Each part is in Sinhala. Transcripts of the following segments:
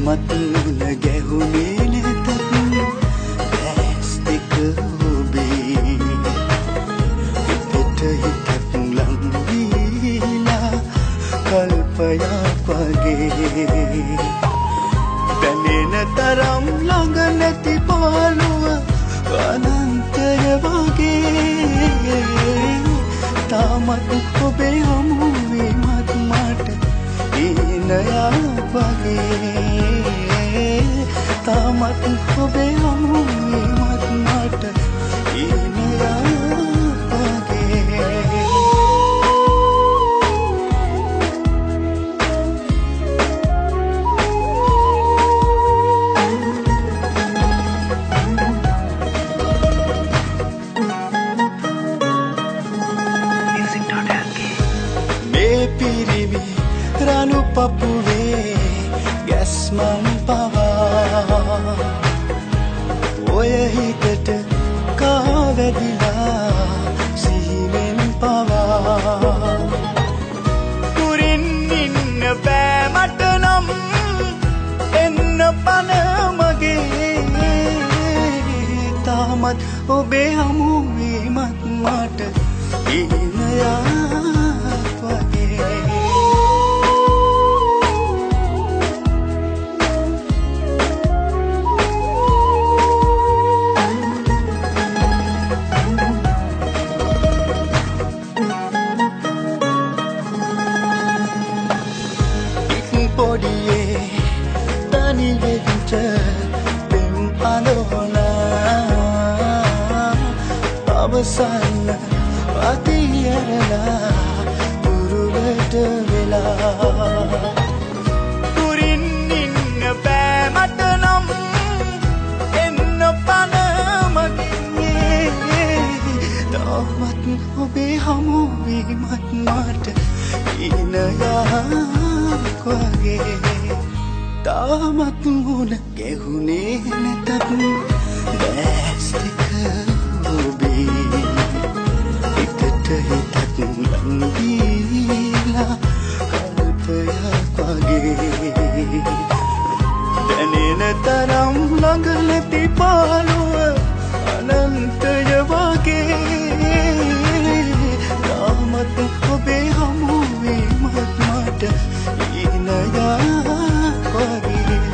තාමත් මුණ ගැහුනේ නැතත් දැස් දෙක ඔබේ හිතට හිතක් ලං වීලා කල්පයක් වගේ දැනෙන තරම් ළඟ නැති පාළුව අනන්තය වගේ තාමත් ඔබේ හමුවීමත් මට ඊනයක් වගේ තාමත් ඔබේ හමුවීමත් මට ඊනයක් වගේ පිරිමි රණු පපුවේ ගැස්මන් පවා ඔය හිතට කාවැදිලා සිහිනෙන් පවා කුරින් ඉන්න බෑ මට නම් එන්න පන මගේ තාමත් ඔබේ හමුවීමත් මට ඊනයක් පොඩියේ තනි වෙච්ච පෙම් අඳෝනා අවසන් අතියරලා පුරුවට වෙලා කුරින් ඉන්න බෑ මට නම් එන්න පන මගේ තාමත් ඔබේ හමුවීමත් මට ඊනයක් වගේ තාමත් මුණ ගැහුනේ නැතත් දැස් දෙක ඔබේ හිතට හිතක් ලං වීලා කල්පයක් වගේ දැනෙන තරම් ළඟ නැති පාළුව අනන්තය වගේ තාමත් ඔබේ හමුවීමත් මට ඊනයක් වගේ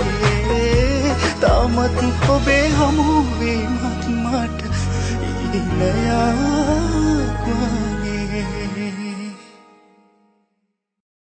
තාමත් ඔබේ හමුවීමත් මට ඊනයක්